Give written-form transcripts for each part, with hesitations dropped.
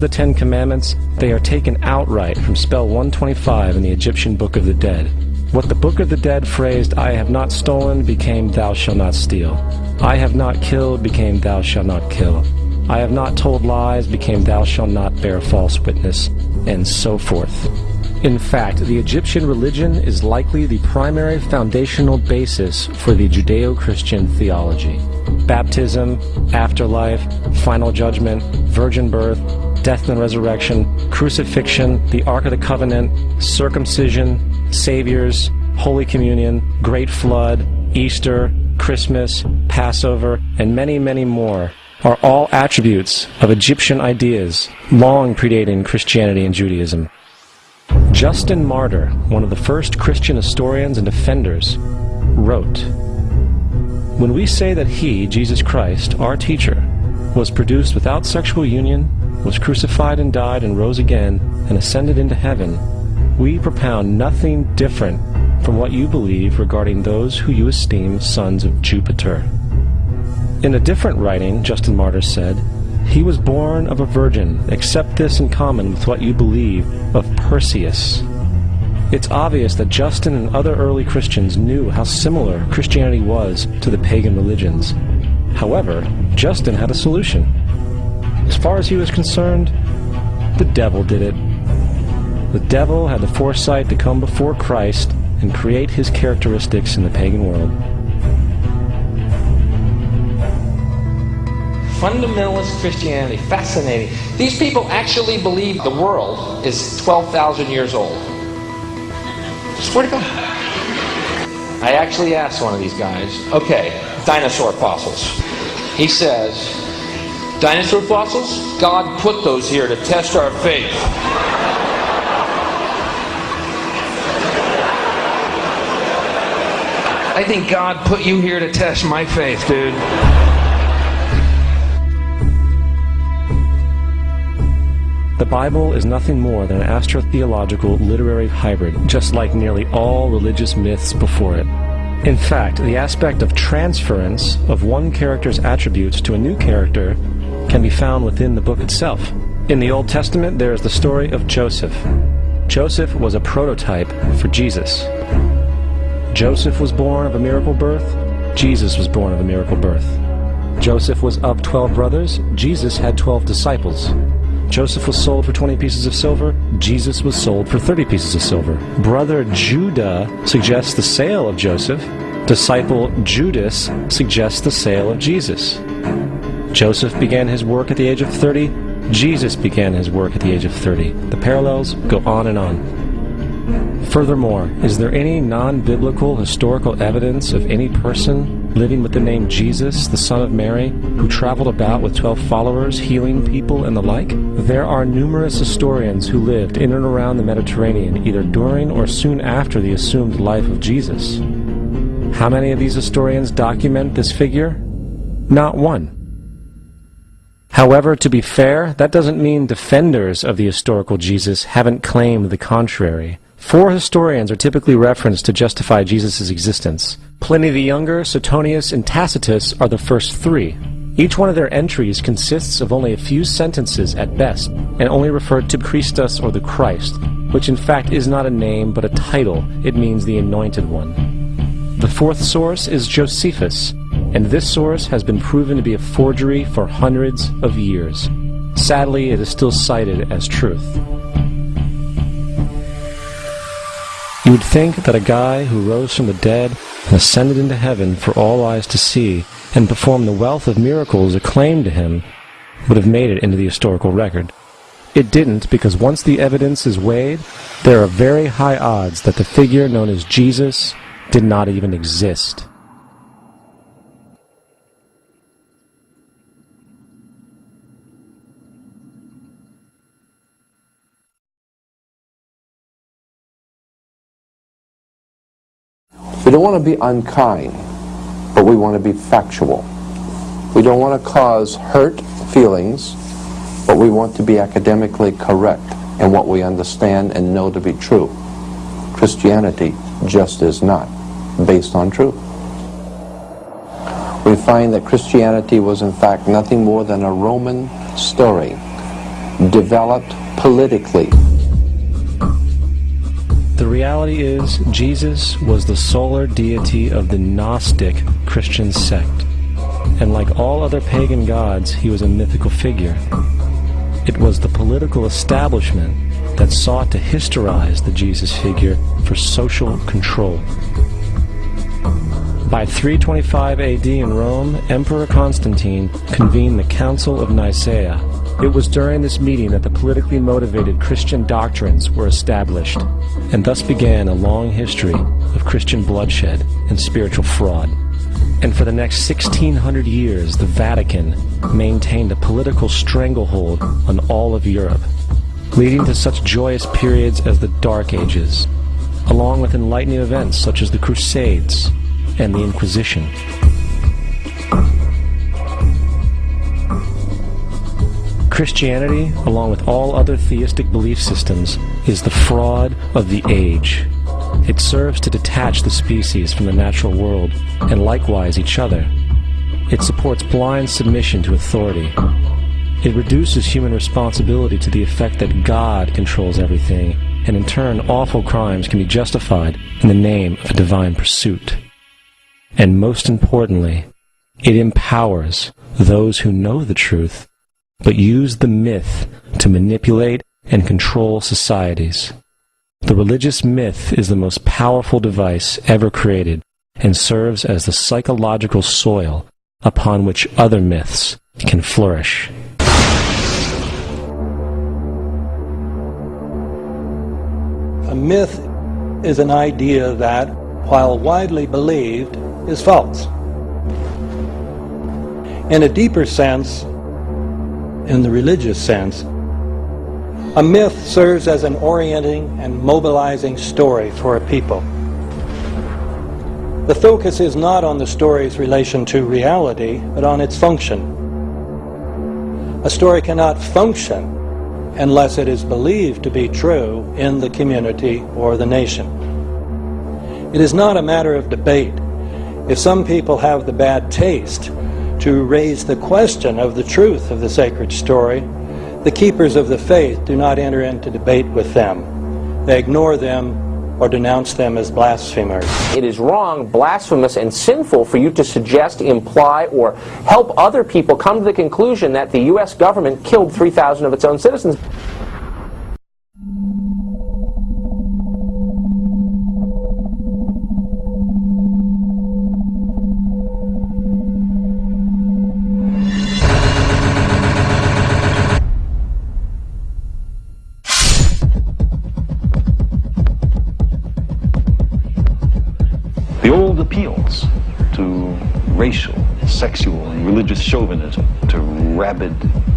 The Ten Commandments, they are taken outright from spell 125 in the Egyptian Book of the Dead. What the Book of the Dead phrased, "I have not stolen," became "Thou shalt not steal." "I have not killed," became "Thou shalt not kill." "I have not told lies," became "Thou shalt not bear false witness," and so forth. In fact, the Egyptian religion is likely the primary foundational basis for the Judeo-Christian theology. Baptism, afterlife, final judgment, virgin birth, death and resurrection, crucifixion, the Ark of the Covenant, circumcision, saviors, Holy Communion, Great Flood, Easter, Christmas, Passover, and many, many more are all attributes of Egyptian ideas long predating Christianity and Judaism. Justin Martyr, one of the first Christian historians and defenders, wrote, "When we say that he, Jesus Christ, our teacher, was produced without sexual union, was crucified and died and rose again and ascended into heaven, we propound nothing different from what you believe regarding those who you esteem sons of Jupiter." In a different writing, Justin Martyr said, "He was born of a virgin, except this in common with what you believe of Perseus." It's obvious that Justin and other early Christians knew how similar Christianity was to the pagan religions. However, Justin had a solution. As far as he was concerned, the devil did it. The devil had the foresight to come before Christ and create his characteristics in the pagan world. Fundamentalist Christianity, fascinating. These people actually believe the world is 12,000 years old. Swear to God. I actually asked one of these guys, okay, dinosaur fossils. He says, dinosaur fossils? God put those here to test our faith. I think God put you here to test my faith, dude. The Bible is nothing more than an astrotheological literary hybrid, just like nearly all religious myths before it. In fact, the aspect of transference of one character's attributes to a new character can be found within the book itself. In the Old Testament, there is the story of Joseph. Joseph was a prototype for Jesus. Joseph was born of a miracle birth. Jesus was born of a miracle birth. Joseph was of 12 brothers. Jesus had 12 disciples. Joseph was sold for 20 pieces of silver. Jesus was sold for 30 pieces of silver. Brother Judah suggests the sale of Joseph. Disciple Judas suggests the sale of Jesus. Joseph began his work at the age of 30. Jesus began his work at the age of 30. The parallels go on and on. Furthermore, is there any non-biblical historical evidence of any person living with the name Jesus, the son of Mary, who traveled about with 12 followers, healing people and the like? There are numerous historians who lived in and around the Mediterranean, either during or soon after the assumed life of Jesus. How many of these historians document this figure? Not one. However, to be fair, that doesn't mean defenders of the historical Jesus haven't claimed the contrary. 4 historians are typically referenced to justify Jesus' existence. Pliny the Younger, Suetonius, and Tacitus are the first 3. Each one of their entries consists of only a few sentences at best, and only refer to Christus or the Christ, which in fact is not a name but a title. It means the Anointed One. The 4th source is Josephus, and this source has been proven to be a forgery for hundreds of years. Sadly, it is still cited as truth. You would think that a guy who rose from the dead and ascended into heaven for all eyes to see and performed the wealth of miracles acclaimed to him would have made it into the historical record. It didn't, because once the evidence is weighed, there are very high odds that the figure known as Jesus did not even exist. We don't want to be unkind, but we want to be factual. We don't want to cause hurt feelings, but we want to be academically correct in what we understand and know to be true. Christianity just is not based on truth. We find that Christianity was in fact nothing more than a Roman story developed politically. The reality is, Jesus was the solar deity of the Gnostic Christian sect. And like all other pagan gods, he was a mythical figure. It was the political establishment that sought to historize the Jesus figure for social control. By 325 AD in Rome, Emperor Constantine convened the Council of Nicaea. It was during this meeting that the politically motivated Christian doctrines were established, and thus began a long history of Christian bloodshed and spiritual fraud. And for the next 1600 years, the Vatican maintained a political stranglehold on all of Europe, leading to such joyous periods as the Dark Ages, along with enlightening events such as the Crusades and the Inquisition. Christianity, along with all other theistic belief systems, is the fraud of the age. It serves to detach the species from the natural world, and likewise each other. It supports blind submission to authority. It reduces human responsibility to the effect that God controls everything, and in turn awful crimes can be justified in the name of a divine pursuit. And most importantly, it empowers those who know the truth, but use the myth to manipulate and control societies. The religious myth is the most powerful device ever created and serves as the psychological soil upon which other myths can flourish. A myth is an idea that, while widely believed, is false. In a deeper sense, in the religious sense, a myth serves as an orienting and mobilizing story for a people. The focus is not on the story's relation to reality, but on its function. A story cannot function unless it is believed to be true in the community or the nation. It is not a matter of debate. If some people have the bad taste to raise the question of the truth of the sacred story, the keepers of the faith do not enter into debate with them. They ignore them or denounce them as blasphemers. It is wrong, blasphemous, and sinful for you to suggest, imply, or help other people come to the conclusion that the U.S. government killed 3,000 of its own citizens. The old appeals to racial, sexual, and religious chauvinism, to rabid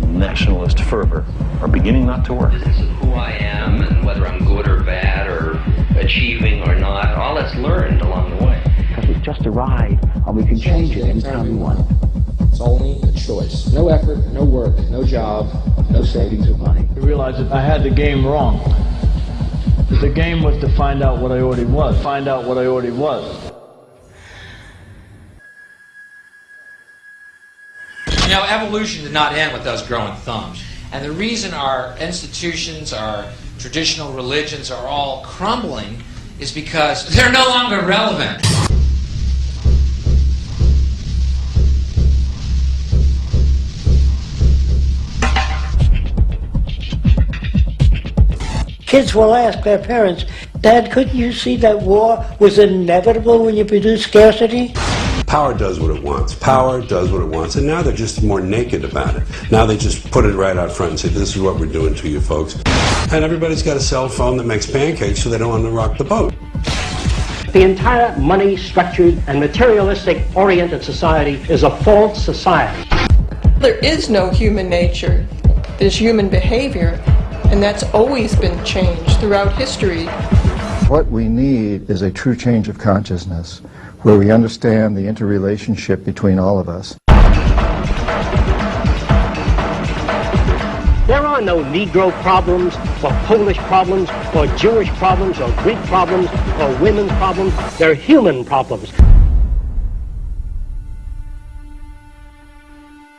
nationalist fervor, are beginning not to work. This is who I am, and whether I'm good or bad, or achieving or not, all that's learned along the way. Because it's just a ride, and we can change it anytime we want. It's only a choice. No effort, no work, no job, no savings of money. I realized that I had the game wrong. That the game was to find out what I already was. Find out what I already was. You know, evolution did not end with us growing thumbs. And the reason our institutions, our traditional religions are all crumbling is because they're no longer relevant. Kids will ask their parents, Dad, couldn't you see that war was inevitable when you produce scarcity? Power does what it wants. Power does what it wants. And now they're just more naked about it. Now they just put it right out front and say, this is what we're doing to you folks. And everybody's got a cell phone that makes pancakes, so they don't want to rock the boat. The entire money-structured and materialistic-oriented society is a false society. There is no human nature. There's human behavior, and that's always been changed throughout history. What we need is a true change of consciousness, where we understand the interrelationship between all of us. There are no Negro problems, or Polish problems, or Jewish problems, or Greek problems, or women's problems. They're human problems.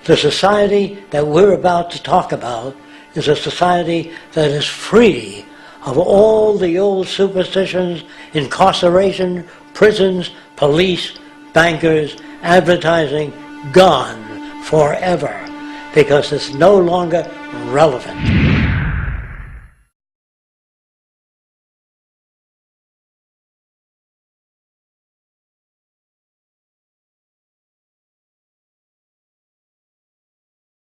The society that we're about to talk about is a society that is free of all the old superstitions, incarceration, prisons, police, bankers, advertising, gone forever, because it's no longer relevant.